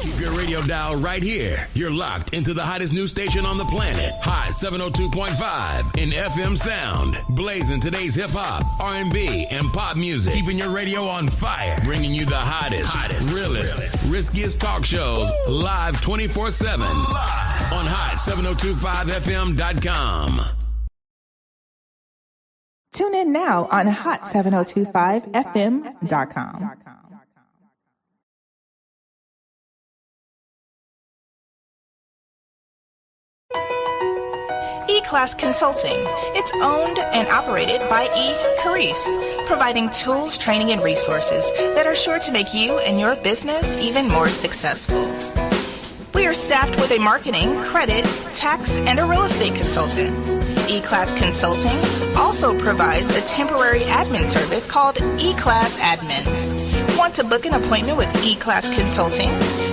Keep your radio dial right here. You're locked into the hottest news station on the planet. Hot 702.5 in FM sound. Blazing today's hip-hop, R&B, and pop music. Keeping your radio on fire. Bringing you the hottest, realest, riskiest talk shows live 24/7 on hot7025fm.com. Tune in now on hot7025fm.com. E-Class Consulting. It's owned and operated by Carice, providing tools, training, and resources that are sure to make you and your business even more successful. We are staffed with a marketing, credit, tax, and a real estate consultant. E-Class Consulting also provides a temporary admin service called E-Class Admins. Want to book an appointment with E-Class Consulting?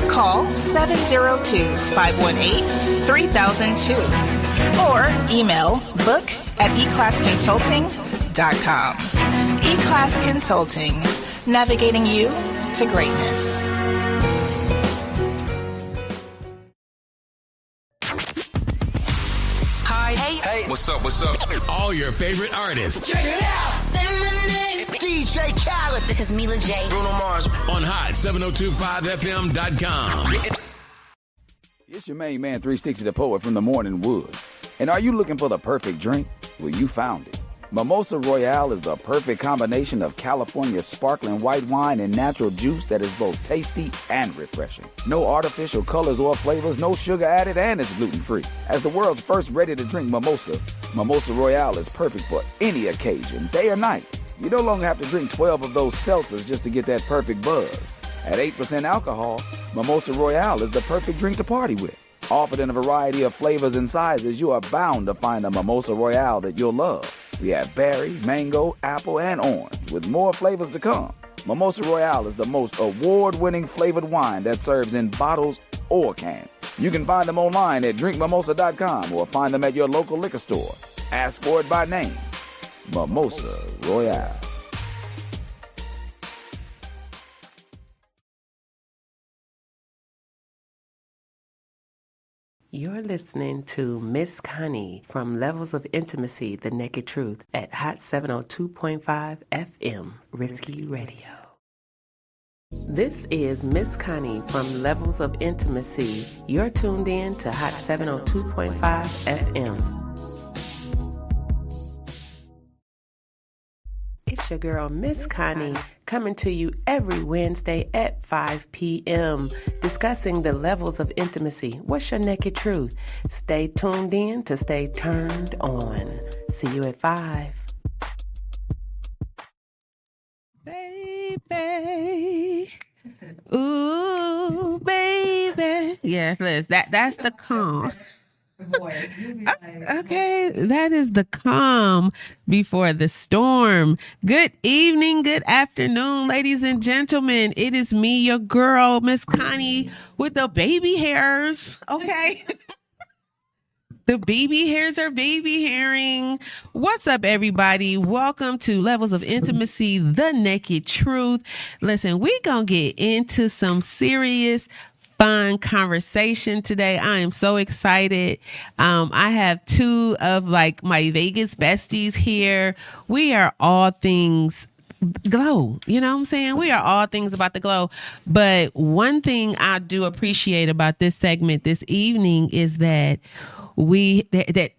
Call 702-518-3002 or email book@eclassconsulting.com. E-Class Consulting, navigating you to greatness. Hey, what's up? All your favorite artists. Check it out. Say my name. DJ Khaled. This is Mila J. Bruno Mars. On hot7025fm.com. It's your main man, 360 the Poet from the Morning Wood. And are you looking for the perfect drink? Well, you found it. Mimosa Royale is the perfect combination of California sparkling white wine and natural juice that is both tasty and refreshing. No artificial colors or flavors, no sugar added, and it's gluten-free. As the world's first ready-to-drink mimosa, Mimosa Royale is perfect for any occasion, day or night. You no longer have to drink 12 of those seltzers just to get that perfect buzz. At 8% alcohol, Mimosa Royale is the perfect drink to party with. Offered in a variety of flavors and sizes, you are bound to find a Mimosa Royale that you'll love. We have berry, mango, apple, and orange, with more flavors to come. Mimosa Royale is the most award-winning flavored wine that serves in bottles or cans. You can find them online at drinkmimosa.com or find them at your local liquor store. Ask for it by name. Mimosa Royale. You're listening to Miss Connie from Levels of Intimacy, The Naked Truth at Hot 702.5 FM, Risky Radio. This is Miss Connie from Levels of Intimacy. You're tuned in to Hot 702.5 FM. It's your girl, Miss Connie, coming to you every Wednesday at 5 p.m., discussing the levels of intimacy. What's your naked truth? Stay tuned in to stay turned on. See you at 5. Baby. Ooh, baby. Yes, Liz, that's the calm. Okay, that is the calm before the storm. Good evening, good afternoon, ladies and gentlemen. It is me, your girl, Miss Connie, with the baby hairs. Okay. The baby hairs are baby hairing. What's up, everybody? Welcome to Levels of Intimacy, The Naked Truth. Listen, we gonna get into some serious fun conversation today. I am so excited. I have two of my Vegas besties here. We are all things glow. You know what I'm saying? We are all things about the glow. But one thing I do appreciate about this segment this evening is that that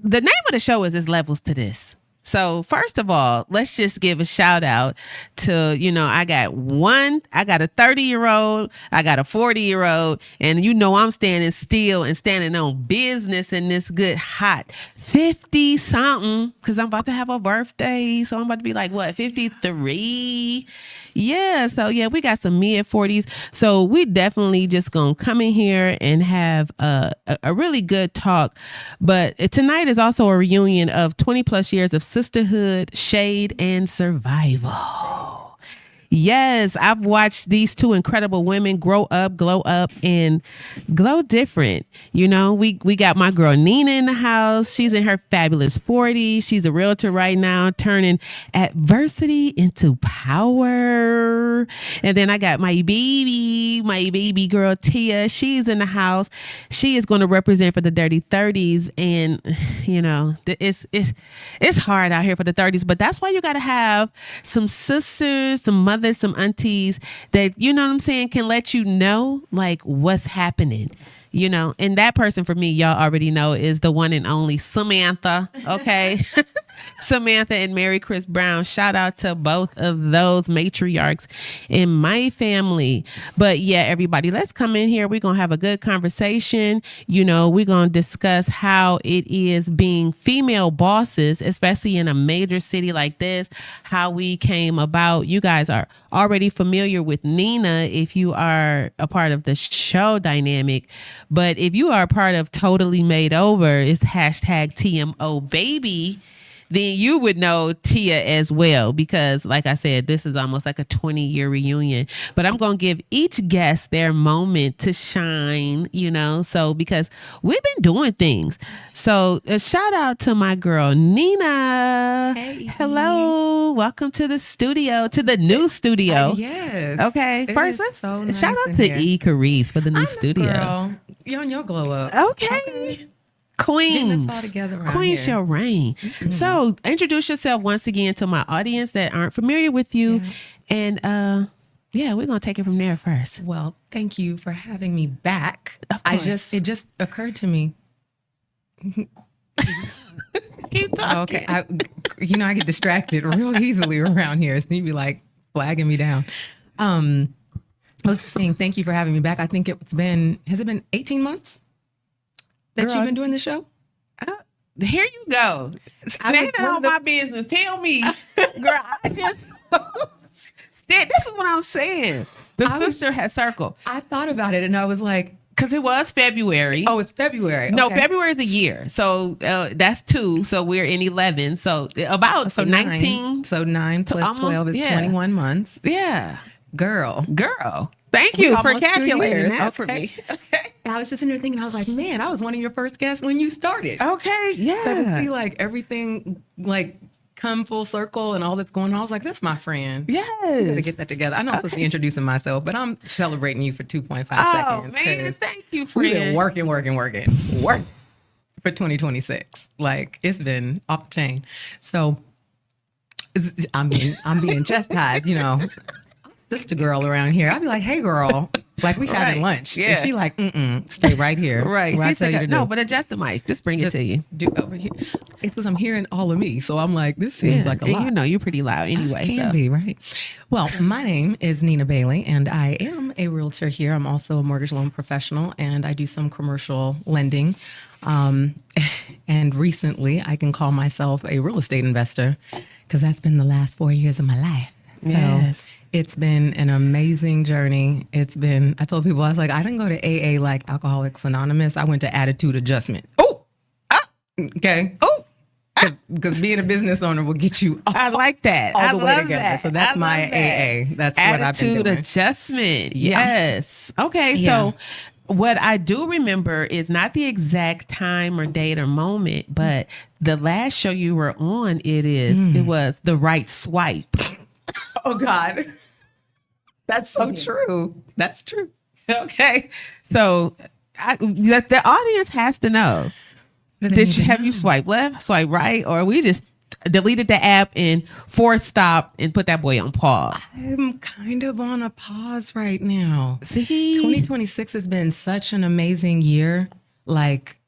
the name of the show is Levels to This. So first of all, let's just give a shout out to, I got a 30-year-old, I got a 40-year-old, and I'm standing still and standing on business in this good hot 50 something, because I'm about to have a birthday. So I'm about to be 53. Yeah. So yeah, we got some mid 40s. So we definitely just going to come in here and have a really good talk. But tonight is also a reunion of 20 plus years of sisterhood, shade, and survival. Yes, I've watched these two incredible women grow up, glow up, and glow different. You know, we got my girl Nina in the house. She's in her fabulous 40s. She's a realtor right now, turning adversity into power. And then I got my baby girl Tia. She's in the house. She is going to represent for the Dirty 30s. And, you know, it's hard out here for the 30s, but that's why you got to have some sisters, some mothers, some aunties that, you know what I'm saying, can let you know like what's happening, you know. And that person for me, y'all already know, is the one and only Samantha. Okay. Samantha and Mary Chris Brown. Shout out to both of those matriarchs in my family. But yeah, everybody, let's come in here. We're going to have a good conversation. You know, we're going to discuss how it is being female bosses, especially in a major city like this, how we came about. You guys are already familiar with Nina if you are a part of the show dynamic. But if you are a part of Totally Made Over, it's hashtag TMO baby, then you would know Tia as well, because like I said, this is almost like a 20-year reunion. But I'm going to give each guest their moment to shine, you know, so because we've been doing things. So a shout out to my girl, Nina. Hey. Hello. Welcome to the studio, to the new studio. Yes. Okay. It First, is let's so nice shout out in to here. E. Carice for the new studio. Girl, you on your glow up. Okay. Queens. Getting us all together around Queens here. shall reign. So introduce yourself once again to my audience that aren't familiar with you. Yeah. And yeah, we're gonna take it from there first. Well, thank you for having me back. Of course. It just occurred to me. Keep talking. Okay, I get distracted real easily around here, so you'd be like flagging me down. I was just saying thank you for having me back. I think has it been 18 months that you've been doing the show? Here you go. Standing on my business. Tell me, girl, I just this is what I'm saying. The sister has circled. I thought about it and I was like, because it was February. oh, it's February. No, Okay. February is a year. So that's 2. So we're in 11. So about 19. 9. So 9 plus almost, 12 is yeah. 21 months. Yeah. Girl. Thank you for Almost 2 calculating years. that for Okay. me. Okay. I was just in there thinking, I was like, man, I was one of your first guests when you started. Okay. So to Yeah. see like everything like come full circle and all that's going on, I was like, that's my friend. Yes. Gotta get that together. I know I'm supposed to be introducing myself, but I'm celebrating you for 2.5 Oh, seconds. man. 'cause Thank you, We've friend. been working for 2026. Like it's been off the chain. So I'm being chastised, you know. Sister girl around here. I'd be like, hey girl, like we having lunch. Yeah. And she like, stay right here. Right. Where I She's tell you like, to no, do. but adjust the mic. Just bring it to you. Do over here. It's because I'm hearing all of me. So I'm like, this seems like a And lot. you know, you're pretty loud anyway. Can So. be, right? Well, my name is Nina Bailey, and I am a realtor here. I'm also a mortgage loan professional, and I do some commercial lending. And recently, I can call myself a real estate investor because that's been the last 4 years of my life. So Yes. it's been an amazing journey. I told people, I was like, I didn't go to AA like Alcoholics Anonymous. I went to Attitude Adjustment. Okay. Because being a business owner will get you I like that. all I the way love together. that. So that's I my love that. AA. That's what I've been Attitude doing. adjustment. Yeah. Yes. Okay. Yeah. So what I do remember is not the exact time or date or moment, but the last show you were on, it was The Right Swipe. Oh God. That's so true. That's true. Okay. So the audience has to know. Have you swiped left, swipe right, or we just deleted the app and force stop and put that boy on pause? I'm kind of on a pause right now. See? 2026 has been such an amazing year. Like,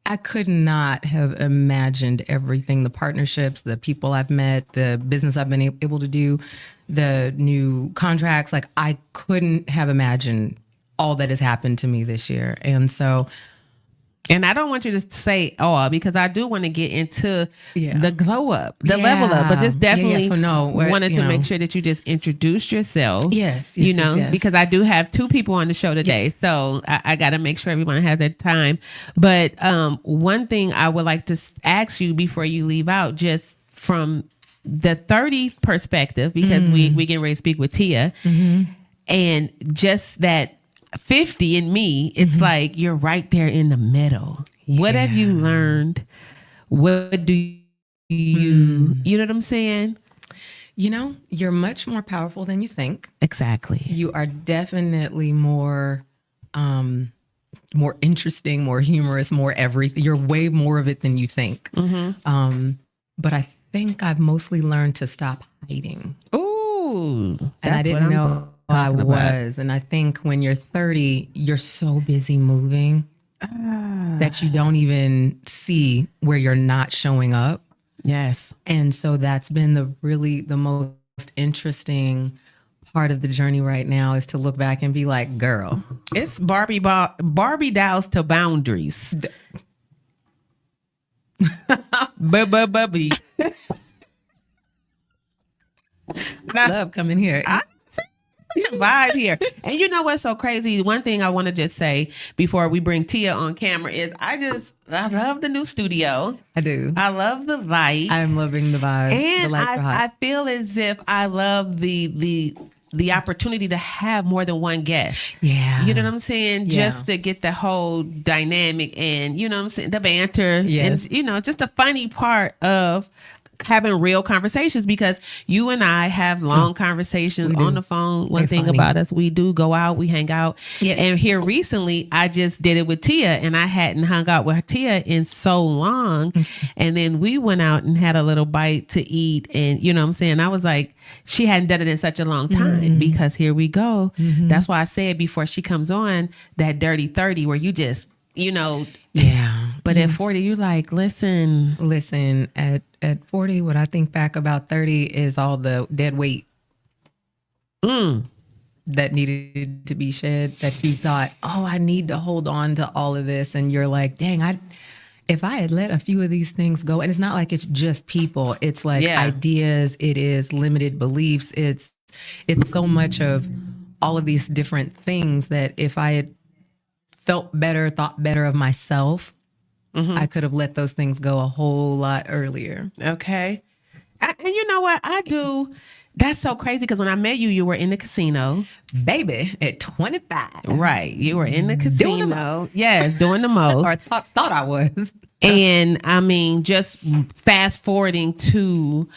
I could not have imagined everything, the partnerships, the people I've met, the business I've been able to do, the new contracts. Like, I couldn't have imagined all that has happened to me this year. And so, And I don't want you to say all, because I do want to get into the glow up, the Yeah. level up, but just definitely So no, wanted to you make know. sure that you just introduced yourself. Yes, you yes, know, yes. because I do have 2 people on the show today. So I got to make sure everyone has their time. But one thing I would like to ask you before you leave out, just from the 30 perspective, because we getting ready to speak with Tia, and just that 50 in me, it's like you're right there in the middle. What have you learned? What do you you know what I'm saying? You know, you're much more powerful than you think. Exactly. You are definitely more more interesting, more humorous, more everything. You're way more of it than you think. But I think I've mostly learned to stop hiding. Ooh. And I didn't know I was. And I think when you're 30, you're so busy moving that you don't even see where you're not showing up. Yes. And so that's been the most interesting part of the journey right now, is to look back and be like, girl, it's Barbie dolls to boundaries. Bubby. Love coming here. To vibe here. And you know what's so crazy? One thing I want to just say before we bring Tia on camera is I love the new studio. I do. I love the light. I'm loving the vibe. And the lights are hot. I feel as if I love the opportunity to have more than one guest. Yeah. You know what I'm saying? Yeah. Just to get the whole dynamic and, you know what I'm saying, the banter. Yes. And, you know, just the funny part of having real conversations, because you and I have long conversations on the phone. One thing about us, we do go out, we hang out. Yes. And here recently, I just did it with Tia, and I hadn't hung out with Tia in so long. And then we went out and had a little bite to eat. And you know what I'm saying? I was like, she hadn't done it in such a long time, because here we go. That's why I said before she comes on, that dirty 30 where you just, you know. Yeah. But at 40, you like, listen, at 40, what I think back about 30 is all the dead weight that needed to be shed, that you thought, oh, I need to hold on to all of this. And you're like, dang, if I had let a few of these things go, and it's not like it's just people, it's like ideas, it is limited beliefs. It's so much of all of these different things that if I had felt better, thought better of myself, I could have let those things go a whole lot earlier. Okay. And you know what? I do. That's so crazy, because when I met you, you were in the casino. Baby, at 25. Right. You were in the casino. Yes, doing the most. Or thought I was. And I mean, just fast forwarding to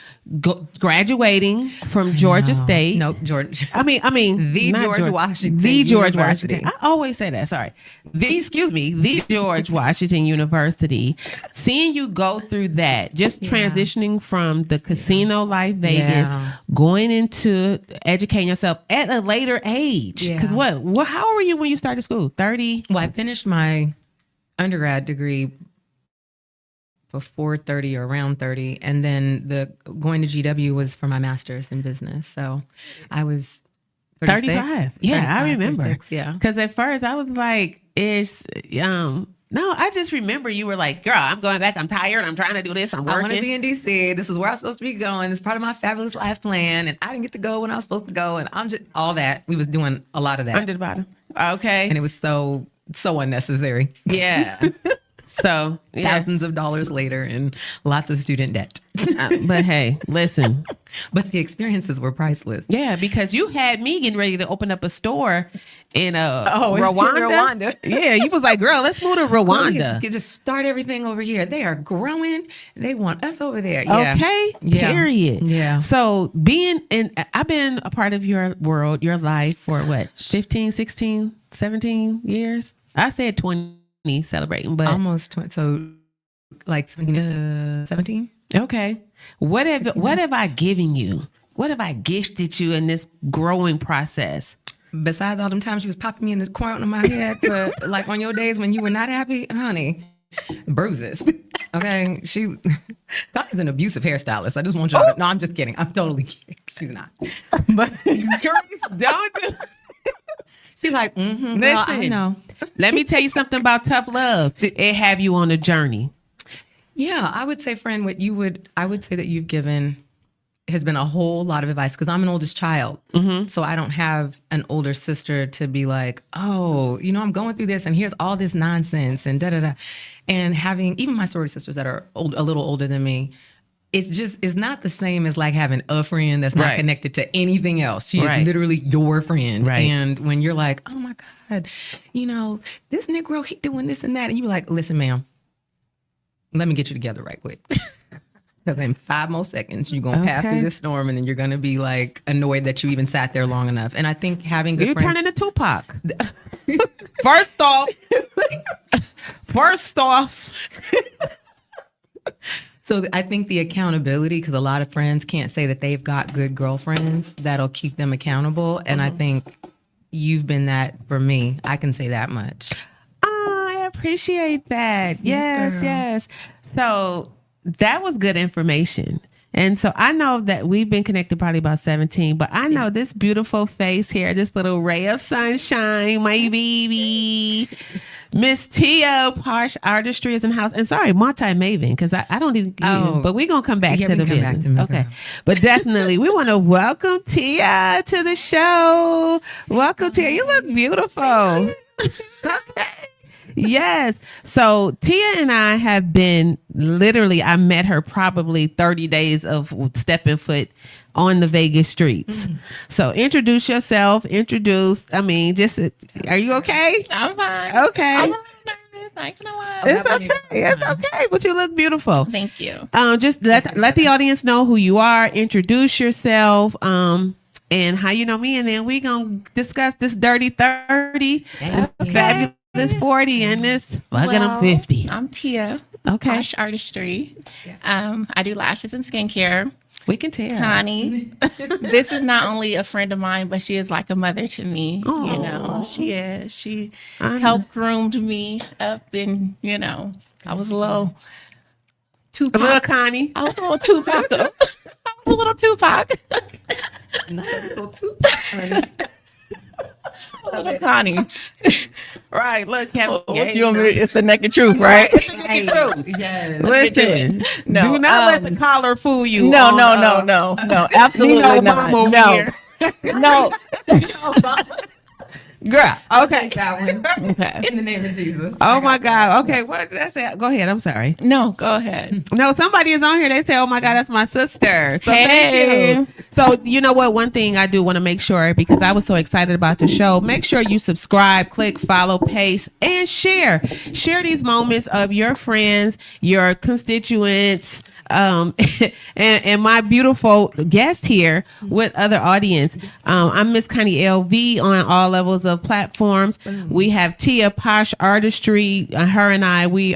graduating from Georgia State. No, Georgia. I mean, the George Washington. The George University. Washington. I always say that. Sorry. The George Washington University. Seeing you go through that, just transitioning from the casino life, Vegas, going into educating yourself at a later age. Because what? How old were you when you started school? 30? Well, I finished my undergrad degree before 30 or around 30. And then going to GW was for my master's in business. So I was 35. Yeah, I remember. 36, yeah. Because at first I was like, no, I just remember you were like, girl, I'm going back. I'm tired. I'm trying to do this. I'm working. I want to be in D.C. This is where I'm supposed to be going. It's part of my fabulous life plan. And I didn't get to go when I was supposed to go. And I'm just all that. We was doing a lot of that. Under the bottom. Okay. And it was so unnecessary. Yeah. So thousands of dollars later and lots of student debt. But hey, listen. But the experiences were priceless. Yeah, because you had me getting ready to open up a store in Rwanda. Rwanda. Yeah, you was like, girl, let's move to Rwanda. You can just start everything over here. They are growing. They want us over there. Yeah. Okay. Yeah. Period. Yeah. So I've been a part of your world, your life for what, 15, 16, 17 years? I said 20. Celebrating, but almost 20, so like 17. Okay. What have I given you? What have I gifted you in this growing process? Besides all them times she was popping me in the corner of my head for like on your days when you were not happy, honey, bruises. Okay, Connie's an abusive hairstylist. I just want y'all to. No, I'm just kidding. I'm totally kidding. She's not. But don't do. She's like, listen, well, I know. Let me tell you something about tough love. It have you on a journey. Yeah, I would say, friend, I would say that you've given has been a whole lot of advice, because I'm an oldest child. So I don't have an older sister to be like, oh, I'm going through this and here's all this nonsense and da-da-da. And having even my sorority sisters that are a little older than me, it's not the same as like having a friend that's not connected to anything else. She is literally your friend. Right. And when you're like, oh my God, this Negro, he doing this and that. And you be like, listen, ma'am, let me get you together right quick. Because in 5 more seconds, you're going to pass through this storm and then you're going to be like annoyed that you even sat there long enough. And I think having good friends. You're turning to Tupac. First off. So I think the accountability, because a lot of friends can't say that they've got good girlfriends that'll keep them accountable. And I think you've been that for me. I can say that much. Oh, I appreciate that. Yes. So that was good information. And so I know that we've been connected probably about 17, but I know this beautiful face here, this little ray of sunshine, my baby. Miss Tia, Posh Artistry is in house. And sorry, Multi-Maven, because I don't even, but we're going to come back to the video. Okay. But definitely, we want to welcome Tia to the show. Welcome, Tia. You look beautiful. Okay. Yes. So Tia and I have been I met her probably 30 days of stepping foot on the Vegas streets. So introduce yourself. Are you okay? I'm fine. Okay. I'm a little nervous. I ain't gonna lie. It's okay. But you look beautiful. Thank you. Just let the audience know who you are. Introduce yourself. And how you know me. And then we gonna discuss this dirty 30. Fabulous. This 40 and this fucking 50. I'm Tia. Okay. Posh Artistry. I do lashes and skincare. We can tell. Connie. This is not only a friend of mine, but she is like a mother to me. Aww. She is. She helped groomed me up, and I was a little Tupac. A little Connie. I was a little Tupac. I was a little Tupac. Not a little Tupac. Little Connie. Right. Look, it's the naked truth, right? It's the naked truth. Yes. Listen. Do not let the collar fool you. No. Absolutely not. No. Girl. Okay. That one. Okay. In the name of Jesus. Oh my God. Okay. What did I say? Go ahead. I'm sorry. No, go ahead. No, somebody is on here. They say, oh my God, that's my sister. So Hey. thank you. So you know what? One thing I do want to make sure, because I was so excited about the show, make sure you subscribe, click, follow, paste, and share. Share these moments of your friends, your constituents, and my beautiful guest here with other audience. I'm Miss Connie on all levels of platforms. We have Tia, Posh Artistry. Her and I, we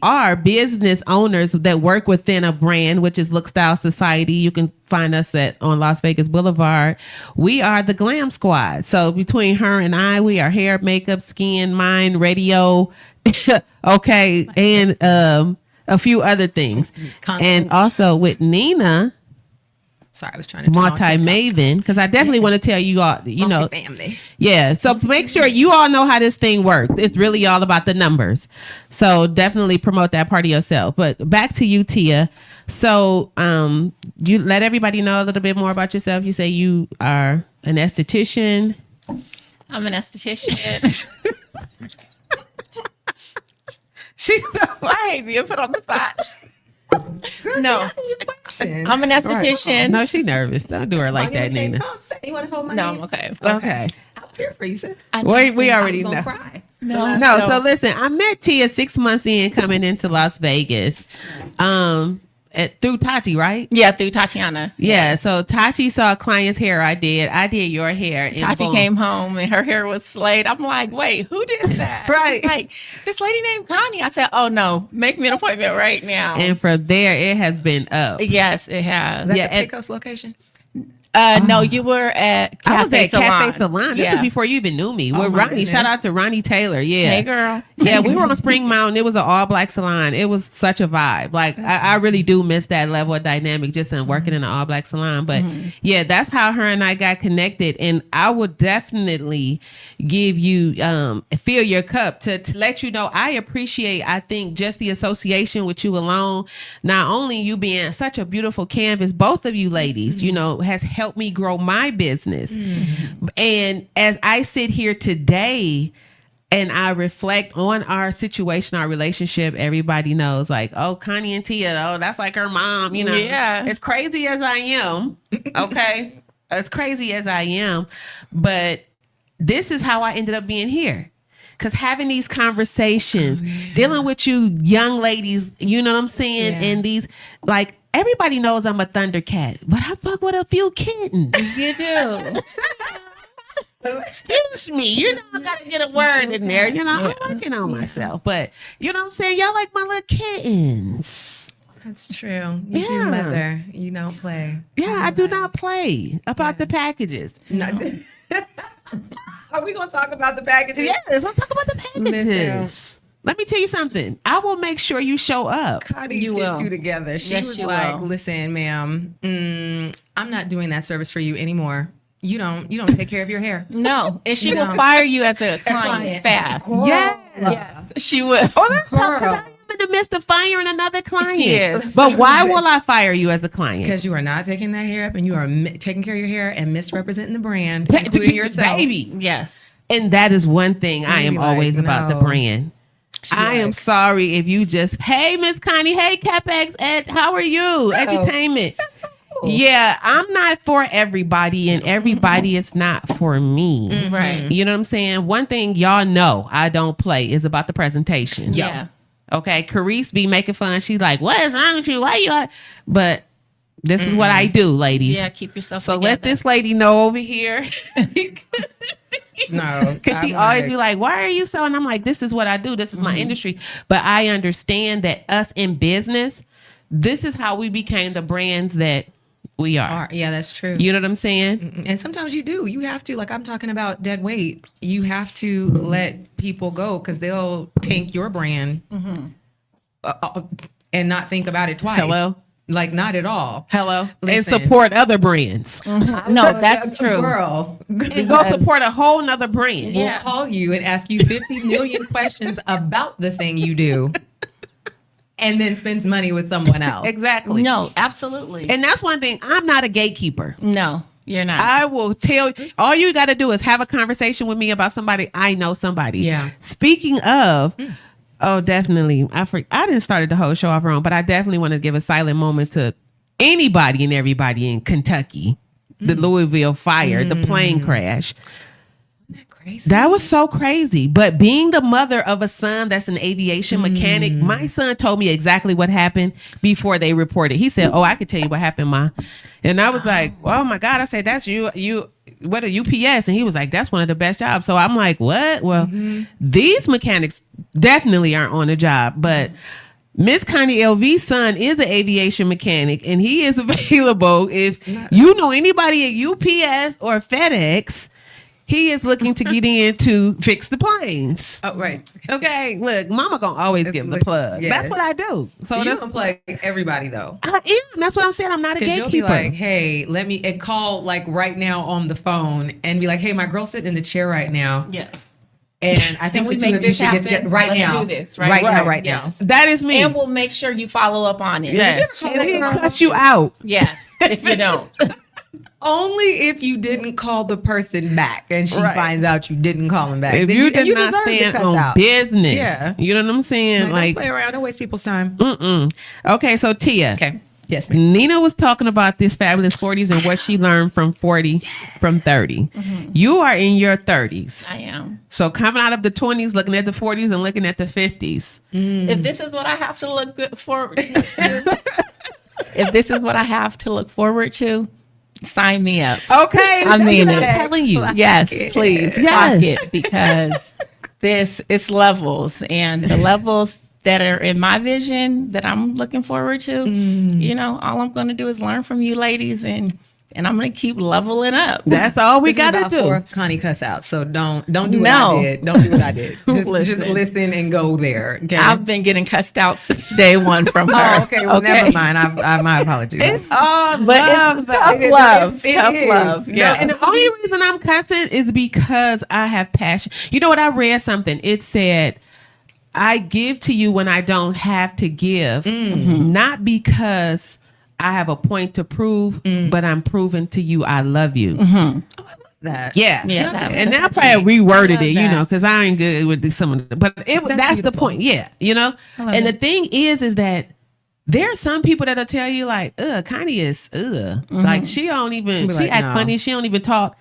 are business owners that work within a brand, which is Look Style Society. You can find us on Las Vegas Boulevard. We are the Glam Squad. So between her and I, we are hair, makeup, skin, mind, radio, okay, and a few other things. And also with Nina. Sorry, I was trying to Multi-Maven, because I definitely want to tell you all, family. Yeah. So to make sure you all know how this thing works, it's really all about the numbers. So definitely promote that part of yourself. But back to you, Tia. So you let everybody know a little bit more about yourself. You say you are an esthetician. I'm an esthetician. She's so right. You put on the spot. No, I'm an esthetician. Right. No, she's nervous. Don't do her like that, Nina. You want to hold my No, hand? I'm okay. Okay. I was here for you, sis. We already know. Cry. No. So listen, I met Tia 6 months in coming into Las Vegas. Through Tati, right? Yeah, through Tatiana. Yeah, yes. So Tati saw a client's hair. I did your hair. And Tati came home and her hair was slayed. I'm like, wait, who did that? Right. Like, this lady named Connie. I said, oh no, make me an appointment right now. And from there, it has been up. Yes, it has. Is that the Pecos location? No, you were at Cafe Salon. This is before you even knew me. With Ronnie. Goodness. Shout out to Ronnie Taylor. Yeah. Hey, girl. Yeah, we were on Spring Mountain. It was an all black salon. It was such a vibe. Like, I really do miss that level of dynamic just in working in an all black salon. But yeah, that's how her and I got connected. And I would definitely give you, fill your cup to let you know I appreciate, I think, just the association with you alone. Not only you being such a beautiful canvas, both of you ladies, has helped me grow my business. And as I sit here today, and I reflect on our situation, our relationship, everybody knows like, oh, Connie and Tia, oh, that's like her mom, you know. Yeah. As crazy as I am, okay? As crazy as I am, but this is how I ended up being here. Because having these conversations, dealing with you young ladies, you know what I'm saying? Yeah. And these, like, everybody knows I'm a Thundercat, but I fuck with a few kittens. You do. Excuse me, you know, I gotta get a word in there. You know, I'm working on myself, but you know what I'm saying? Y'all like my little kittens. That's true. You do, mother. You don't play. Yeah, I do not play about the packages. Are we gonna talk about the packages? Yes, let's talk about the packages. Let me tell you something. I will make sure you show up. Connie You gets will. you together. She Yes, was she like, will. "Listen, ma'am, I'm not doing that service for you anymore. You don't take care of your hair." No, and she will fire you as a client fast. Yeah. She will. Oh, let's talk about I'm in the midst of firing another client. Yes. But why will I fire you as a client? Because you are not taking that hair up, and you are taking care of your hair and misrepresenting the brand, including yourself. Baby. Yes. And that is one thing I am be like, always about the no. brand. I am sorry if you just, hey, Miss Connie, hey, CapEx, Ed, how are you? Entertainment. Yeah, I'm not for everybody, and everybody is not for me. Right. You know what I'm saying? One thing y'all know I don't play is about the presentation. Yeah. Okay, Carice be making fun. She's like, what is wrong with you? Why you at? But this is what I do, ladies. Yeah, keep yourself So together. let this lady know over here. No, Because she always be like, why are you so? And I'm like, this is what I do. This is my industry. But I understand that us in business, this is how we became the brands that we are. Yeah, that's true. You know what I'm saying? And sometimes you do. You have to, like I'm talking about dead weight. You have to let people go because they'll tank your brand and not think about it twice. Hello? Like, not at all. Hello? Listen. And support other brands. No, that's true. Girl, And go support a whole nother brand. we'll Yeah. call you and ask you 50 million questions about the thing you do and then spends money with someone else. Exactly. No, absolutely. And that's one thing. I'm not a gatekeeper. No, you're not. I will tell you, all you got to do is have a conversation with me about somebody. I know somebody. Yeah. Speaking of, oh, definitely. I didn't start the whole show off wrong, but I definitely want to give a silent moment to anybody and everybody in Kentucky. The Louisville fire, the plane crash. Crazy. That was so crazy. But being the mother of a son that's an aviation mechanic, my son told me exactly what happened before they reported. He said, oh, I could tell you what happened, Ma. And I was like, oh my God. I said, that's you, what a UPS. And he was like, that's one of the best jobs. So I'm like, what? Well, these mechanics definitely aren't on the job, but Miss Connie LV's son is an aviation mechanic, and he is available. If you know anybody at UPS or FedEx, he is looking to get in to fix the planes. Oh, right. Okay, look, Mama gonna always give the plug. Yes. That's what I do. So You that's don't play everybody, though. I am. That's what I'm saying. I'm not a Because gatekeeper. you'll be like, hey, let me and call like right now on the phone and be like, hey, my girl's sitting in the chair right now. yeah. And I think we the two make of you this should get happen? together right Let's now. do this, right now, right? right now. Yes. That is me. And we'll make sure you follow up on it. Yes. And he cuss you out. Yeah. If you don't. Only if you didn't call the person back and she Right. finds out you didn't call him back. If Then you did not deserve to stand cuss on out. business, Yeah. you know what I'm saying? Like, don't play around. Don't waste people's time. Okay, so Tia. Okay. Yes, ma'am. Nina was talking about this fabulous 40s and what she learned from 30. You are in your 30s. I am. So coming out of the 20s, looking at the 40s and looking at the 50s. If this is what I have to look good forward to, if this is what I have to look forward to, sign me up. Okay. I mean that's what it. I'm telling you. Yes, please. Yes. Clock it, because it's levels, and the levels that are in my vision that I'm looking forward to, you know, all I'm going to do is learn from you ladies, and I'm going to keep leveling up. That's all we This is got to about do. for Connie cuss out. So don't do what No. I did. Don't do what I did. Just Listen. listen and go there. Okay. I've been getting cussed out since day one from her. Oh, okay. Well, never mind. I my apologies. Oh, But it's tough It love. is. It Tough is. love. Yeah. And the only reason I'm cussing is because I have passion. You know what? I read something. It said, I give to you when I don't have to give, not because I have a point to prove, but I'm proving to you I love you. that. Yeah. Yeah, And I probably reworded love it, that. because I ain't good with some of it. But that's the beautiful. point. Yeah. And the thing is that there are some people that'll tell you like, Connie is, like she don't even, she like, act no. funny. She don't even talk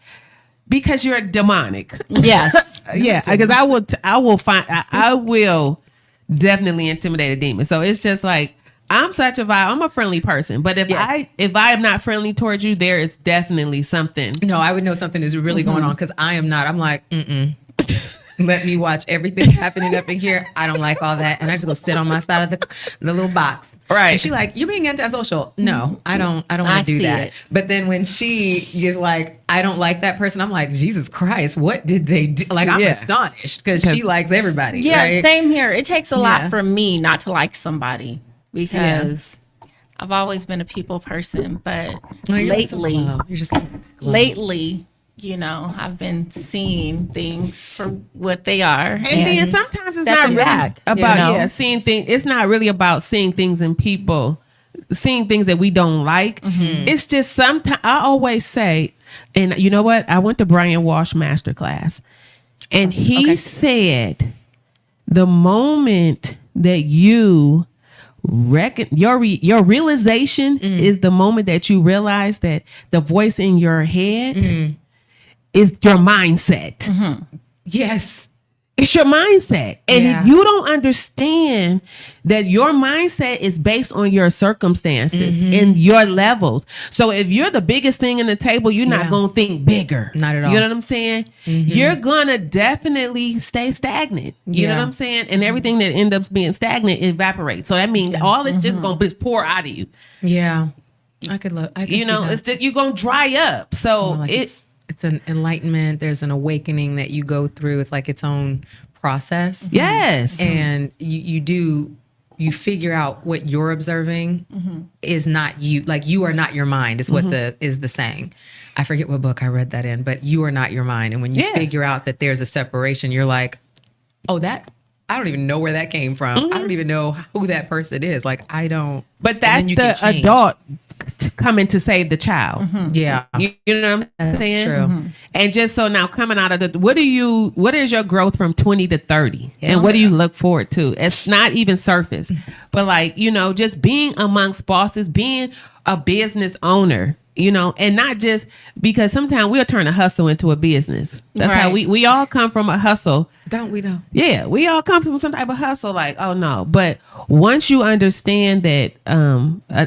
because you're demonic. Yes. Yeah. Because I will definitely intimidate a demon. So it's just like, I'm such a vibe. I'm a friendly person, but if I am not friendly towards you, there is definitely something. No, I would know something is really going on because I am not. I'm like, let me watch everything happening up in here. I don't like all that, and I just go sit on my side of the little box. Right. And she like, you're being antisocial. No, I don't want to do see that. it. But then when she is like, I don't like that person, I'm like, Jesus Christ, what did they do? Like, I'm astonished because she likes everybody. Yeah, right? same here. It takes a Yeah. lot for me not to like somebody because I've always been a people person, but No, you're like so lately, glow. You're just glow. lately, I've been seeing things for what they are. And then sometimes it's not stepping really back, about seeing things. It's not really about seeing things in people, seeing things that we don't like. It's just sometimes I always say, and you know what? I went to Brian Walsh masterclass, and he said, the moment that you your realization is the moment that you realize that the voice in your head is your mindset. Yes. It's your mindset. And Yeah. if you don't understand that your mindset is based on your circumstances and your levels. So if you're the biggest thing in the table, you're not going to think bigger. Not at all. You know what I'm saying? You're going to definitely stay stagnant. You know what I'm saying? And everything that ends up being stagnant evaporates. So that means all it's just going to pour out of you. Yeah. I could see that. It's just, you're going to dry up. So Like it's an enlightenment. There's an awakening that you go through. It's like its own process. Yes. And you figure out what you're observing is not you. Like you are not your mind is what is the saying. I forget what book I read that in, but you are not your mind. And when you figure out that there's a separation, you're like, oh, I don't even know where that came from. I don't even know who that person is. Like I don't. But that's the adult coming to save the child. Yeah. You know what I'm saying? True. And just so now coming out of what is your growth from 20 to 30? And what do you look forward to? It's not even surface, but like, just being amongst bosses, being a business owner, and not just because sometimes we'll turn a hustle into a business. That's how we all come from a hustle. Don't we though? Yeah, we all come from some type of hustle, like, oh no. But once you understand that,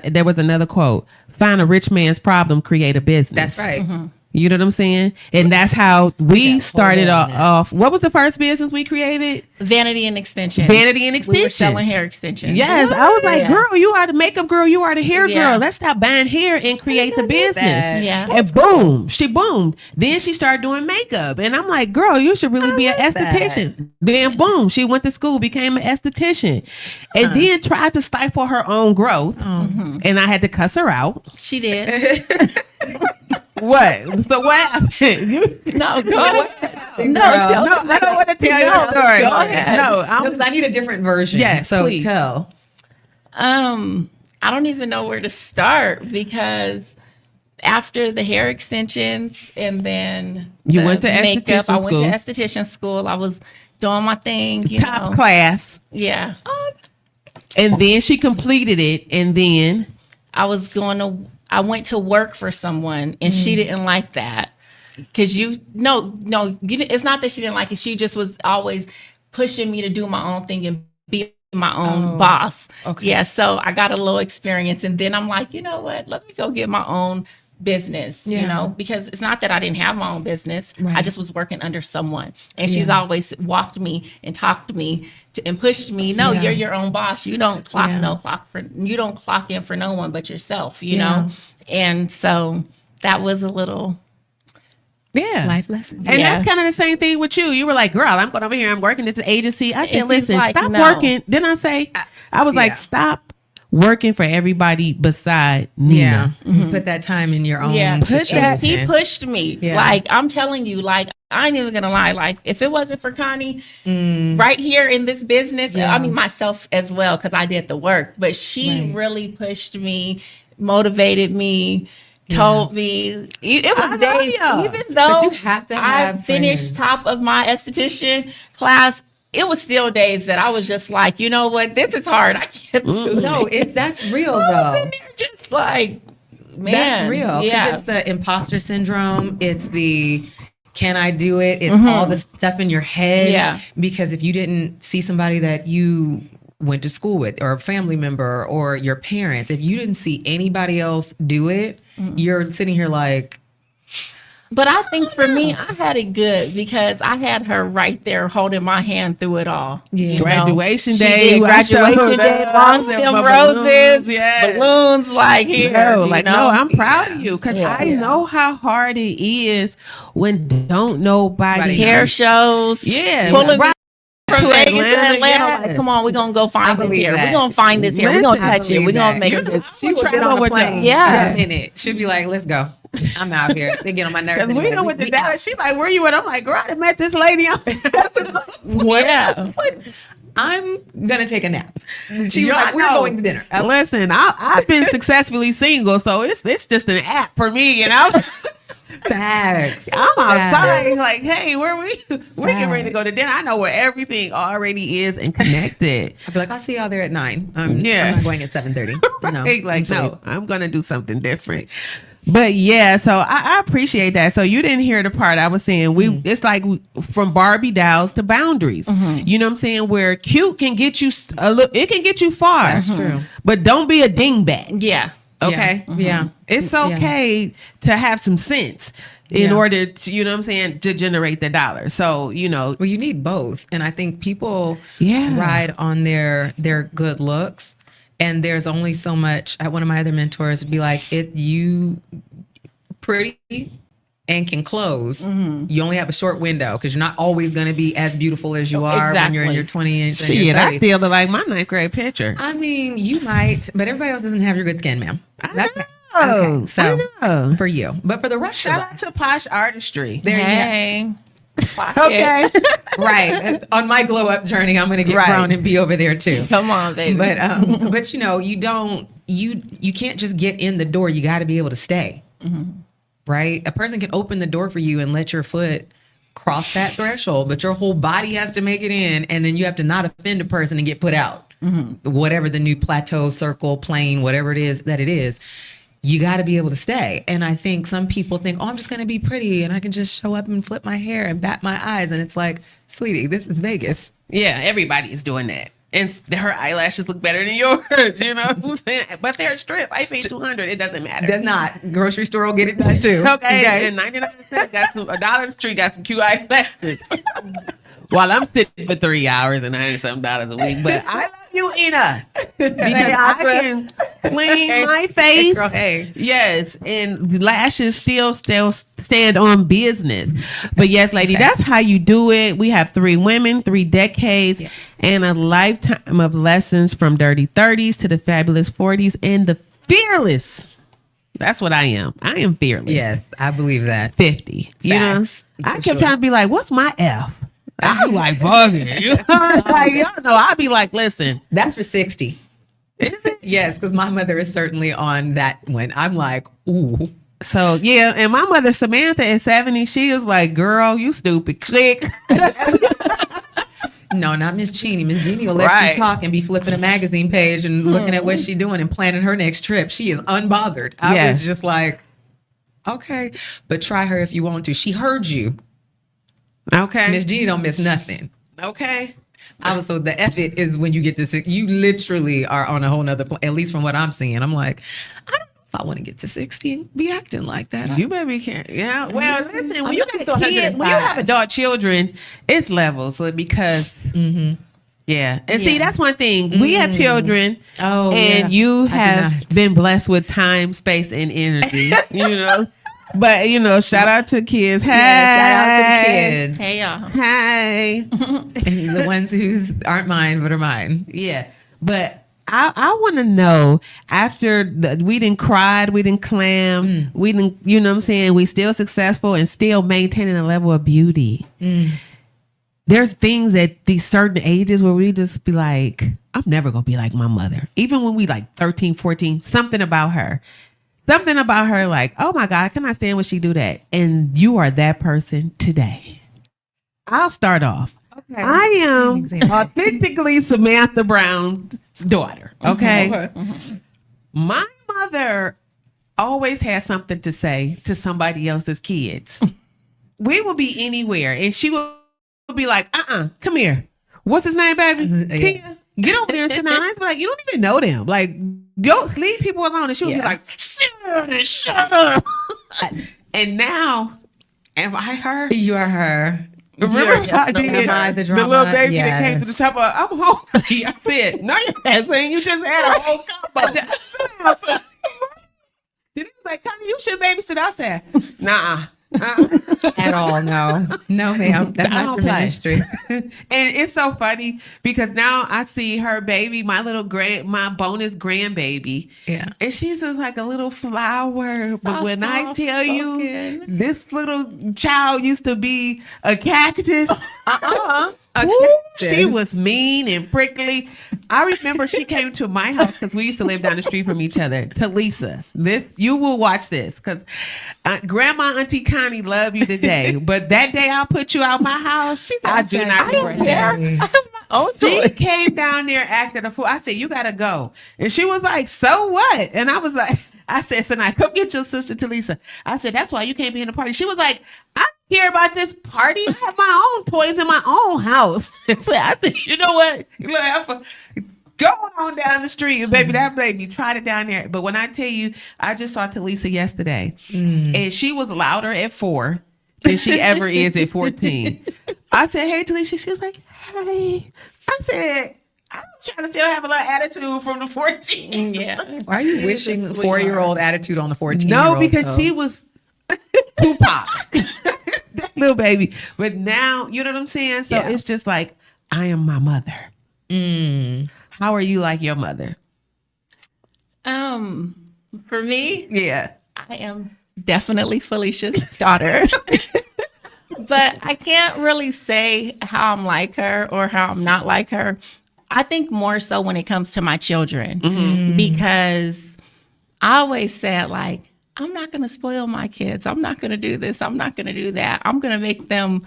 there was another quote, find a rich man's problem, create a business. That's right. You know what I'm saying? And that's how we started off. What was the first business we created? Vanity and extensions. Vanity and We were extensions. selling hair extensions. Yes, I was like, girl, you are the makeup girl, you are the hair Yeah. girl. Let's stop buying hair and create the business. that. Yeah. And boom, she boomed. Then she started doing makeup. And I'm like, girl, you should really be an esthetician. Then boom, she went to school, became an esthetician. And then tried to stifle her own growth. And I had to cuss her out. She did. What? So what happened? No, go ahead. No, I don't want to tell you the story. Go ahead. No, Because I need a different version. Yes, so please. tell. I don't even know where to start because after the hair extensions and then You the went to makeup, esthetician I school. went to esthetician school. I was doing my thing. Top class. Yeah. And then she completed it. And then I went to work for someone and she didn't like that. Cause it's not that she didn't like it. She just was always pushing me to do my own thing and be my own boss. Okay. Yeah. So I got a little experience and then I'm like, you know what? Let me go get my own business, because it's not that I didn't have my own business. Right. I just was working under someone. And she's always walked me and talked to me and pushed me. No, you're your own boss. You don't clock you don't clock in for no one but yourself, you know? And so that was a little Life lesson. And that's kind of the same thing with you. You were like, girl, I'm going over here. I'm working at the agency. I said, he's listen, like, stop no. working. Then I was like, stop working for everybody beside Nina. Put that time in your own And he pushed me. Yeah. Like, I'm telling you, like, I ain't even gonna lie. Like, if it wasn't for Connie right here in this business, I mean, myself as well, because I did the work, but she really pushed me, motivated me, told me it was days, even though you have to I have finished top of my esthetician class, it was still days that I was just like, you know what, this is hard. I can't do it. No, that's real I was though. in there just like, man, That's real. 'Cause Yeah. it's the imposter syndrome. It's the can I do it? It's all the stuff in your head. Yeah. Because if you didn't see somebody that you went to school with or a family member or your parents, if you didn't see anybody else do it, you're sitting here like, But I think for me, I had it good because I had her right there holding my hand through it all. Yeah. You know? Graduation She day, did I showed graduation day, her long them stem balloons, roses, yes. balloons, like here. No, you like know? no, I'm proud of you because Yeah. I know how hard it is when don't nobody hair shows. Yeah, Pulling right. from To Vegas to Atlanta, Atlanta. yes. Like, come on, we're gonna go find this believe here. that. We're gonna find this here. We're gonna Listen, touch it. We're gonna make it. She will get travel on a with plane. y'all. Yeah. In a minute. She'll be like, let's go. I'm out here. They get on my nerves. Because we anyway. know what the We Dallas. She like, where you at? I'm like, girl, I done met this lady. Yeah. I'm gonna take a nap. She Yeah, was I like, we're know. going to dinner. Listen, I've been successfully single, so it's just an app for me, you know. Facts. I'm outside, Facts. like, hey, we're getting ready to go to dinner. I know where everything already is and connected. I'll be like, I'll see y'all there at 9. Yeah. I'm not going at 7:30. No, Like, I'm no, I'm gonna do something different. But yeah, so I appreciate that. So you didn't hear the part I was saying. It's like from Barbie dolls to boundaries. You know what I'm saying? Where cute can get you it can get you far. That's true. But don't be a dingbat. Yeah. Okay. Yeah. It's okay to have some sense in Yeah. order to, you know what I'm saying, to generate the dollar. So, you know, Well, you need both, and I think people Yeah. ride on their good looks, and there's only so much. One of my other mentors would be like, "If you pretty and can close, you only have a short window because you're not always going to be as beautiful as you are when you're in Exactly. your 20s." shit, I still look like my ninth grade picture. I mean, you might, but everybody else doesn't have your good skin, ma'am. That's know. okay. So I know. for you, but for the rest Shout of out us, to Posh Artistry. there you Hey. Okay. right. On my glow up journey, I'm going to get Right. grown and be over there too. Come on, baby. But you know, you can't just get in the door. You got to be able to stay. Right? A person can open the door for you and let your foot cross that threshold, but your whole body has to make it in, and then you have to not offend a person and get put out. Whatever the new plateau, circle, plane, whatever it is, you got to be able to stay. And I think some people think, oh, I'm just going to be pretty and I can just show up and flip my hair and bat my eyes. And it's like, sweetie, this is Vegas. Yeah, everybody's doing that. And her eyelashes look better than yours, you know what I'm saying? But they're a strip. I pay $200. It doesn't matter. Does not. Grocery store will get it done too. Okay. And 99% got some, $1 Tree got some cute eyelashes. While I'm sitting for 3 hours and $90-something a week. But I love you, Ina. Because I can clean my face. Girl, hey. Yes. And lashes still stand on business. But yes, lady, that's how you do it. We have 3 women, 3 decades, and a lifetime of lessons from dirty 30s to the fabulous 40s and the fearless. That's what I am. I am fearless. Yes, I believe that. 50. You know? Facts. I For kept sure. trying to be like, what's my F? I'm like, fuck it. You know, like, y'all know, I'll be like, listen. That's for 60. Yes, because my mother is certainly on that one. I'm like, ooh. So, yeah. And my mother, Samantha, at 70, she is like, girl, you stupid. Click. No, not Miss Cheney. Miss Jeannie will let Right. you talk and be flipping a magazine page and looking at what she's doing and planning her next trip. She is unbothered. I Yes. was just like, okay, but try her if you want to. She heard you. Okay. Miss Jeannie don't miss nothing. Okay. So the F it is when you get to 60. You literally are on a whole nother, at least from what I'm seeing. I'm like, I don't know if I want to get to 60 and be acting like that. You maybe can't. Yeah. Well, listen, when I'm you looking got to kids, when you 105. have adult children, it's levels. So because, yeah. And see, that's one thing. We have children. Oh, and yeah. you I do have not. been blessed with time, space, and energy. You know. But you know, shout out to kids. Hey, Yeah, shout out to the kids. Hey, y'all. Hey. And the ones who aren't mine, but are mine. Yeah. But I want to know after we didn't cried, we didn't clam, we didn't, you know what I'm saying? We still successful and still maintaining a level of beauty. There's things at these certain ages where we just be like, I'm never going to be like my mother. Even when we like 13, 14, something about her. something about her, like, oh my God, can I stand when she do that? And you are that person today. I'll start off. Okay. I am authentically Samantha Brown's daughter. Okay. My mother always had something to say to somebody else's kids. We will be anywhere and she will be like, come here. What's his name, baby? Tia. Get over there and sit down. I be like, you don't even know them. Like, go leave people alone. And she would be like, shut up. And now, am I her? You are her. Remember how I did the little baby that came to the top of, I'm hungry. I said, no, you ain't. You just had a whole combo. Then he was like, Connie, you should babysit. I said, nah. At all, no, ma'am. That's not your ministry. And it's so funny because now I see her baby, my bonus grandbaby. Yeah, and she's just like a little flower. But when I tell you, this little child used to be a cactus. She was mean and prickly. I remember she came to my house because we used to live down the street from each other. Talisa, you will watch this because Grandma Auntie Connie love you today, but that day I'll put you out my house. I do not care. She came down there acting a fool. I said, you gotta go. And she was like, so what? And I was like, I said, Sinai, come get your sister Talisa. I said, that's why you can't be in the party. She was like, I don't care about this party. I have my own toys in my own house. So I said, you know what? Go on down the street. And baby, that baby tried it down there. But when I tell you, I just saw Talisa yesterday and she was louder at 4 than she ever is at 14. I said, hey, Talisa. She was like, hey. I said, I'm trying to still have a little attitude from the 14. Yeah. Why are you wishing 4-year-old attitude on the 14-year-old? No, because she was Tupac. That little baby. But now, you know what I'm saying? So it's just like, I am my mother. How are you like your mother? For me, yeah, I am definitely Felicia's daughter. But I can't really say how I'm like her or how I'm not like her. I think more so when it comes to my children, because I always said, like, I'm not going to spoil my kids. I'm not going to do this. I'm not going to do that. I'm going to make them,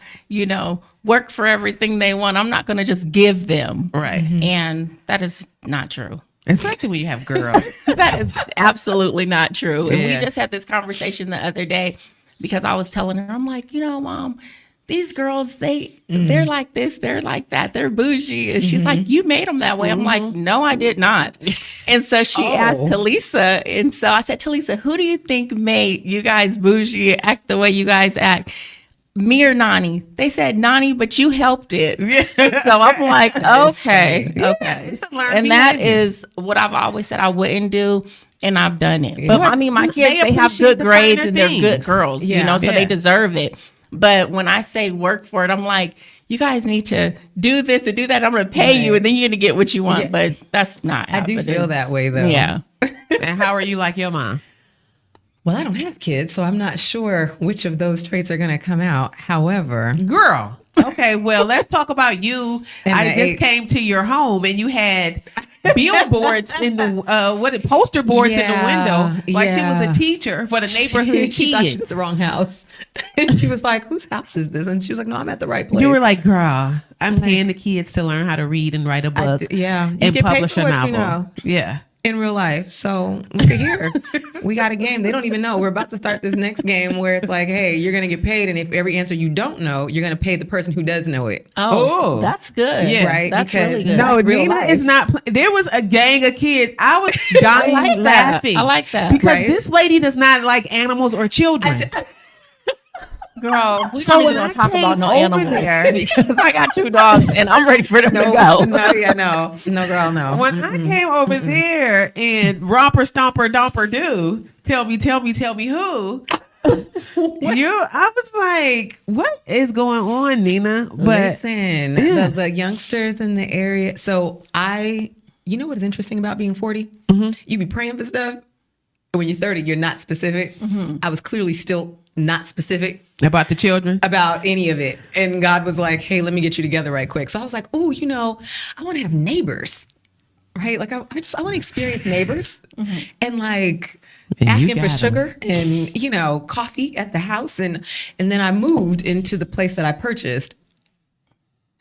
work for everything they want. I'm not going to just give them. Right. And that is not true. Especially when you have girls. That is absolutely not true. Yeah. And we just had this conversation the other day because I was telling her, I'm like, Mom, these girls, they're like this, they're like that, they're bougie. And she's like, you made them that way. I'm like, no, I did not. And so she asked Talisa. And so I said, Talisa, who do you think made you guys bougie, act the way you guys act? Me or Nani? They said Nani, but you helped it. So I'm like, okay. And that is what I've always said I wouldn't do. And I've done it. But I mean, my kids, they have good grades and they're good girls, so they deserve it. But when I say work for it, I'm like, you guys need to do this and do that. I'm going to pay you and then you're going to get what you want. But that's not happening. I do feel that way, though. Yeah. And how are you like your mom? Well, I don't have kids, so I'm not sure which of those traits are going to come out. However, girl. Okay, well, let's talk about you. I just came to your home and you had billboards in the poster boards in the window, like she was a teacher for the neighborhood kids. She thought she was at the wrong house. And she was like, whose house is this? And she was like, no, I'm at the right place. You were like, girl, I'm paying the kids to learn how to read and write a book and publish a novel. Yeah. In real life. So look at here. We got a game. They don't even know. We're about to start this next game where it's like, hey, you're going to get paid. And if every answer you don't know, you're going to pay the person who does know it. Oh, that's good. Yeah. Right? That's really good. No, Nina is not. There was a gang of kids. I was dying laughing. I like that. Because this lady does not like animals or children. Girl, we don't even gonna talk about no animals there because I got 2 dogs and I'm ready for them to go. No, girl, no. When I came over there and romper, stomper, domper, do, tell me who. I was like, what is going on, Nina? But listen, the youngsters in the area. So you know what is interesting about being 40? You be praying for stuff. When you're 30, you're not specific. I was clearly still not specific about the children, about any of it. And God was like, hey, let me get you together right quick. So I was like, oh, I want to have neighbors, right? Like I want to experience neighbors and like asking for sugar and, coffee at the house. And then I moved into the place that I purchased.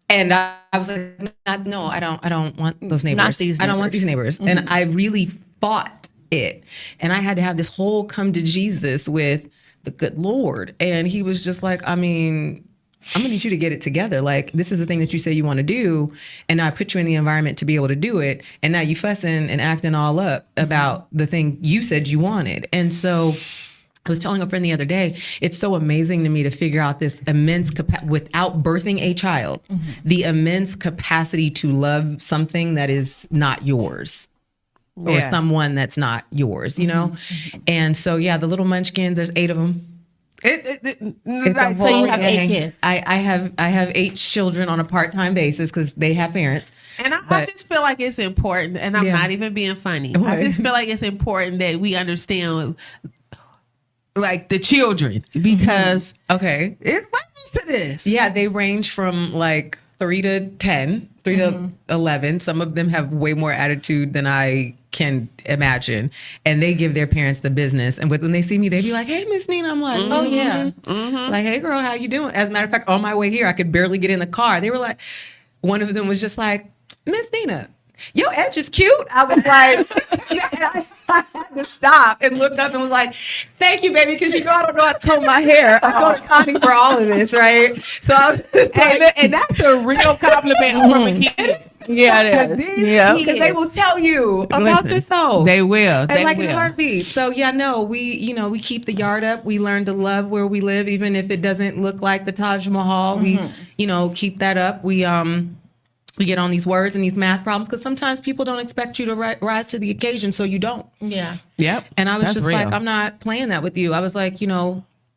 And I was like, no, I don't want those neighbors. Not these I don't want neighbors. these neighbors. And I really fought it. And I had to have this whole come to Jesus with the good Lord. And he was just like, I mean, I'm gonna need you to get it together. Like, this is the thing that you say you want to do, and I put you in the environment to be able to do it. And now you fussing and acting all up about the thing you said you wanted. And so I was telling a friend the other day, it's so amazing to me to figure out this immense without birthing a child, the immense capacity to love something that is not yours. Or someone that's not yours, And so, the little munchkins, there's 8 of them. So you have 8 kids. I have 8 children on a part-time basis because they have parents. And I just feel like it's important, and I'm not even being funny. I just feel like it's important that we understand, like, the children, because it's levels to this. Yeah, they range from like 3 to 10, 3 to 11. Some of them have way more attitude than I can imagine, and they give their parents the business. And when they see me, they be like, "Hey, Miss Nina." I'm like, "Oh yeah," like, "Hey, girl, how you doing?" As a matter of fact, on my way here, I could barely get in the car. They were like, one of them was just like, "Miss Nina, your edge is cute." I was like, I had to stop and look up and was like, "Thank you, baby," because I don't know how to comb my hair. I go to Connie for all of this, right? So I was like, and that's a real compliment from a kid. Yeah, it is. Yeah, because they will tell you about this though. They will. And like in a heartbeat. So we keep the yard up. We learn to love where we live, even if it doesn't look like the Taj Mahal. We, keep that up. We get on these words and these math problems because sometimes people don't expect you to rise to the occasion, so you don't. Yeah. Yep. And I was just real. Like, I'm not playing that with you. I was like,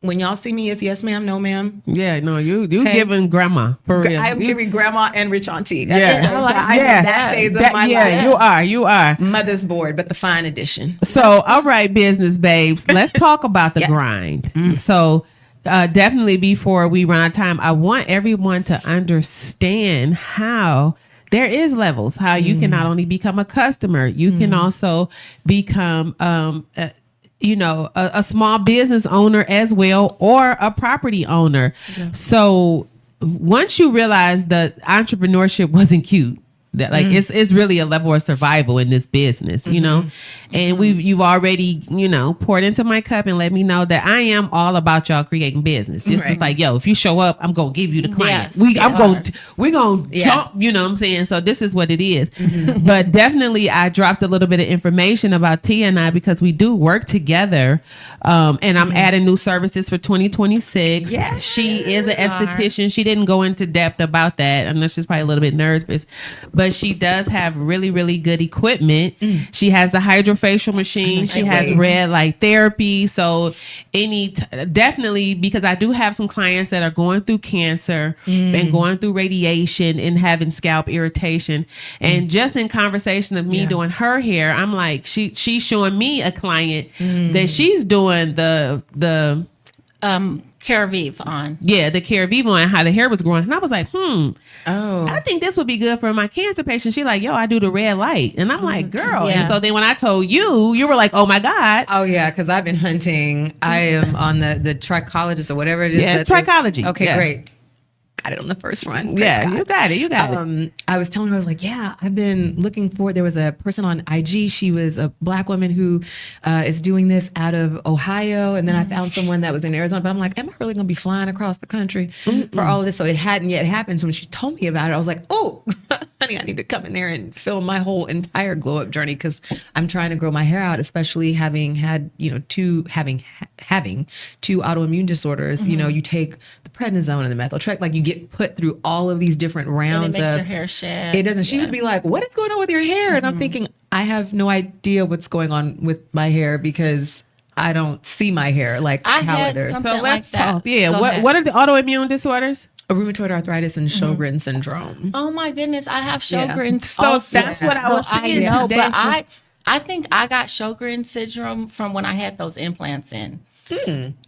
when y'all see me, it's yes, ma'am, no, ma'am. Yeah, no, you giving grandma for real. I am giving grandma and rich auntie. Yeah, I like that phase of my life. Yeah, you are mother's board, but the fine edition. So, all right, business babes, let's talk about the grind. So, definitely before we run out of time, I want everyone to understand how there is levels. How you can not only become a customer, you can also become a small business owner as well, or a property owner. Yeah. So once you realize that entrepreneurship wasn't cute, that like it's really a level of survival in this business, and you've already, poured into my cup and let me know that I am all about y'all creating business. Just like, yo, if you show up, I'm going to give you the client. Yes, we're going to jump, you know what I'm saying? So this is what it is. But definitely I dropped a little bit of information about Tia and I because we do work together. And I'm adding new services for 2026. Yes. She is an esthetician. She didn't go into depth about that. I know she's probably a little bit nervous, but she does have really, really good equipment. She has the hydrofacial machine. She has red light therapy. So definitely, because I do have some clients that are going through cancer and going through radiation and having scalp irritation. And just in conversation of me doing her hair, I'm like, she's showing me a client that she's doing the CeraVe on. Yeah, the CeraVe on, how the hair was growing. And I was like, I think this would be good for my cancer patient. She's like, yo, I do the red light. And I'm like, girl. Yeah. And so then when I told you, you were like, oh my God. Oh yeah, because I've been hunting. I am on the trichologist or whatever it is. Yeah, it's trichology. Okay, great. Got it on the first run. Yeah, you got it. I was telling her, I was like, I've been looking for, there was a person on IG. She was a Black woman who is doing this out of Ohio. And then I found someone that was in Arizona. But I'm like, am I really going to be flying across the country for all of this? So it hadn't yet happened. So when she told me about it, I was like, oh, honey, I need to come in there and film my whole entire glow up journey because I'm trying to grow my hair out, especially having had, having two autoimmune disorders. You take the prednisone and the methotrexate, like you get put through all of these different rounds. And it makes your hair shed. It doesn't. She would be like, what is going on with your hair? And I'm thinking, I have no idea what's going on with my hair because I don't see my hair like I how had others. something like that. Yeah. What are the autoimmune disorders? A rheumatoid arthritis and Sjogren's syndrome. Oh my goodness, I have Sjogren's. So that's what I was saying. I know, but I think I got Sjogren's syndrome from when I had those implants in.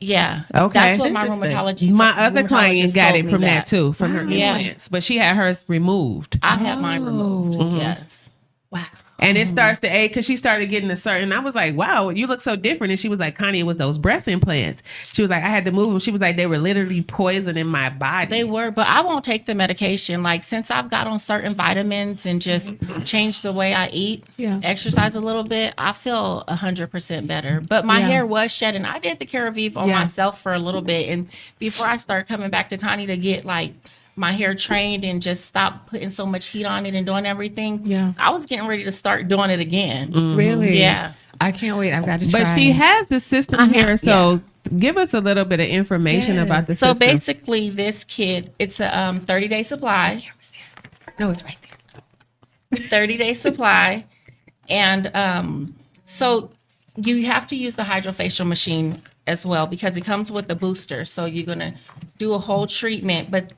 Yeah. Okay. That's what my rheumatology. My other client got it from that too, from her implants, but she had hers removed. I had mine removed. Yes. Wow. And it starts to ache because she started getting a certain. I was like, wow, you look so different. And she was like, Connie, it was those breast implants. She was like, I had to move them. She was like, they were literally poisoning my body. They were, but I won't take the medication. Like, since I've got on certain vitamins and just changed the way I eat, exercise a little bit, I feel 100% better. But my hair was shedding. I did the Keravive on myself for a little bit. And before I started coming back to Connie to get like my hair trained and just stop putting so much heat on it and doing everything, I was getting ready to start doing it again. Really? Yeah. I can't wait. I've got to try. But she has the system here, so give us a little bit of information about the system. So basically, this kit, it's a 30-day supply. No, it's right there. 30-day supply. And so you have to use the hydrofacial machine as well because it comes with the booster. So you're going to do a whole treatment, but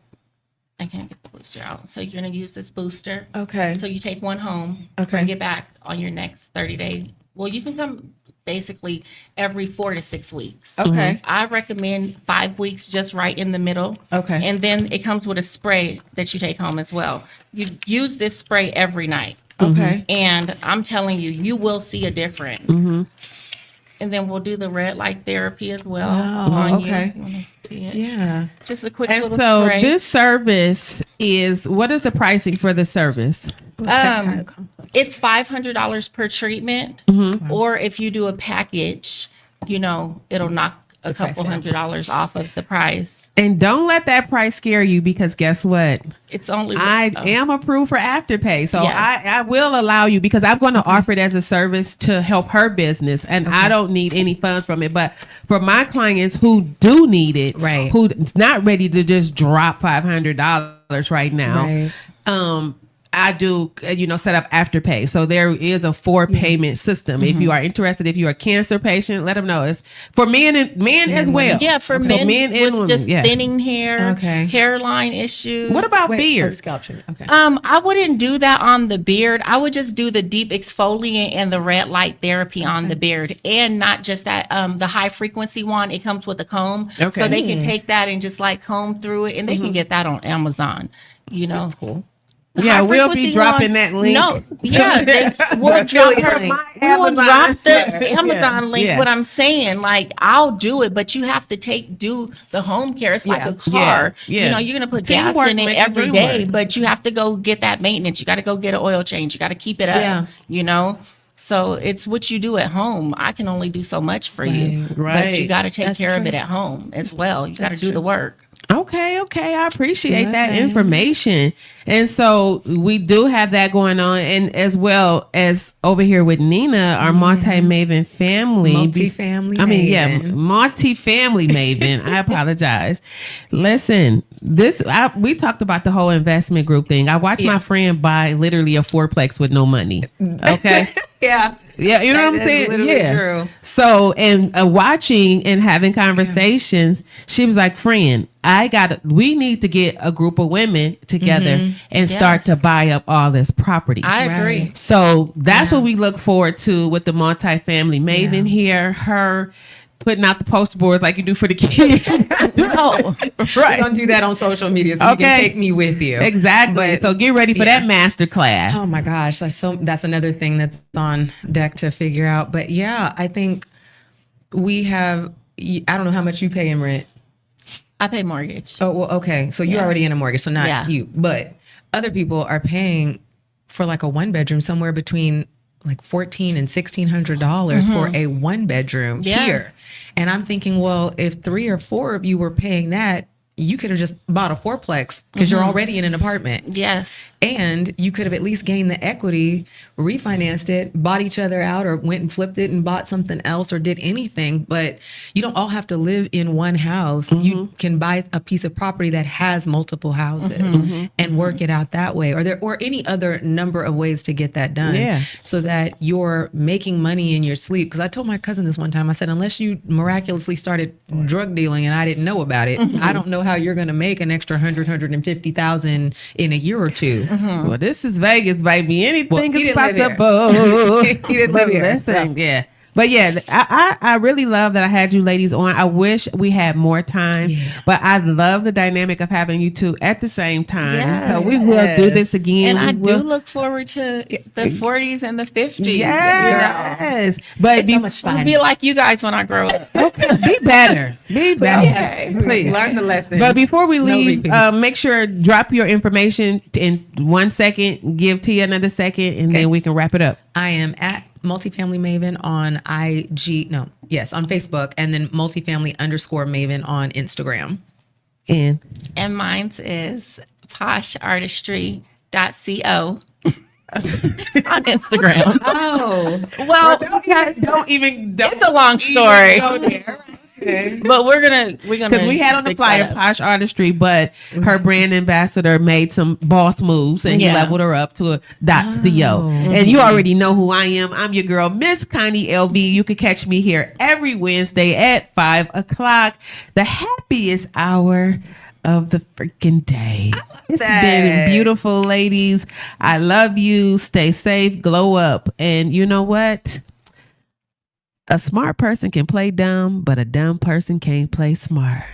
I can't get the booster out. So you're going to use this booster. Okay. So you take one home, Okay. bring it back on your next 30-day. Well, you can come basically every 4 to 6 weeks. Okay. I recommend 5 weeks, just right in the middle. Okay. And then it comes with a spray that you take home as well. You use this spray every night. Okay. And I'm telling you, you will see a difference. And then we'll do the red light therapy as well on okay. you. You wanna see it? Yeah. Just a quick And little so spray. this service is, what is the pricing for the service? It's $500 per treatment, or if you do a package, it'll knock a couple $100 off of the price. And don't let that price scare you because guess what? It's only I am approved for Afterpay. So Yes. I will allow you because I'm going to offer it as a service to help her business and I don't need any funds from it. But for my clients who do need it, Right. who's not ready to just drop $500 right now, Right. I do, set up Afterpay. So there is a 4-payment system. If you are interested, if you're a cancer patient, let them know. It's for men as well. Yeah, for so men and with women. just Yeah. thinning hair, Okay. hairline issues. What about beard? Scalp treatment. Okay. I wouldn't do that on the beard. I would just do the deep exfoliant and the red light therapy on the beard, and not just that. The high frequency one, it comes with a comb, Okay. so they can take that and just like comb through it, and they can get that on Amazon. That's cool. Yeah, we'll be high-frequency dropping one- that link. No, yeah, we'll drop the Amazon link. Yeah. What I'm saying, like, I'll do it, but you have to do the home care. It's like a car. Yeah. You're gonna put Teamwork gas in it makes every dream day, work. but you have to go get that maintenance. You got to go get an oil change. You got to keep it up. So it's what you do at home. I can only do so much for you, Right. but you got to take That's care of true. it at home as well. You got to do the work. Okay. I appreciate that information. And so we do have that going on. And as well as over here with Nina, our multi-maven family. Multi-family maven. maven. Multi-family maven. I apologize. Listen, we talked about the whole investment group thing. I watched my friend buy literally a 4-plex with no money. Okay. Yeah. Yeah, you know what I'm saying? Yeah. True. So, and watching and having conversations, she was like, friend, we need to get a group of women together and start to buy up all this property. I agree. So that's what we look forward to with the multifamily maven here, her putting out the poster boards like you do for the kids. Oh, We're gonna do that on social media so you can take me with you. Exactly. So get ready for that master class. Oh my gosh, that's another thing that's on deck to figure out. But yeah, I think we have. I don't know how much you pay in rent. I pay mortgage. Oh well, okay. So you're already in a mortgage, so not you, but other people are paying for like a 1-bedroom somewhere between like $1,400 and $1,600 for a 1-bedroom here. And I'm thinking, well, if 3 or 4 of you were paying that, you could have just bought a 4-plex because you're already in an apartment. Yes. And you could have at least gained the equity, refinanced it, bought each other out, or went and flipped it and bought something else or did anything. But you don't all have to live in one house. You can buy a piece of property that has multiple houses and work it out that way, or any other number of ways to get that done. So that you're making money in your sleep. Because I told my cousin this one time, I said, unless you miraculously started drug dealing and I didn't know about it, I don't know how you're going to make an extra 150,000 in a year or two. Well, this is Vegas, baby. Anything Well, he is didn't live here. possible. He didn't live here. Listen, yeah. But yeah, I really love that I had you ladies on. I wish we had more time, but I love the dynamic of having you two at the same time. Yes. So we will do this again. And I do look forward to the 40s and the 50s. Yes. But It's so much fun. I'll be like you guys when I grow up. Okay, be better. Be better. Okay. Please. Learn the lesson. But before we leave, repeats. make sure drop your information in 1 second. Give Tia another second, and then we can wrap it up. I am at Multifamily Maven on on Facebook, and then multifamily_Maven on Instagram. And mine is poshartistry.co on Instagram. Oh, Well, it's a long story. But we're gonna because we had on the fix flyer that up. Posh Artistry, but her brand ambassador made some boss moves and he leveled her up to a .co. And you already know who I am. I'm your girl, Miss Connie LV. You can catch me here every Wednesday at 5:00, the happiest hour of the freaking day. It's been beautiful, ladies. I love you. Stay safe. Glow up. And you know what? A smart person can play dumb, but a dumb person can't play smart.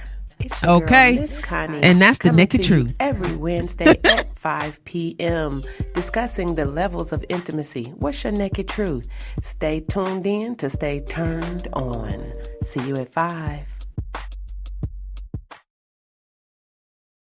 It's your Okay. girl, Miss Connie, And that's the coming naked to you truth. every Wednesday at 5 p.m. discussing the levels of intimacy. What's your naked truth? Stay tuned in to stay turned on. See you at 5.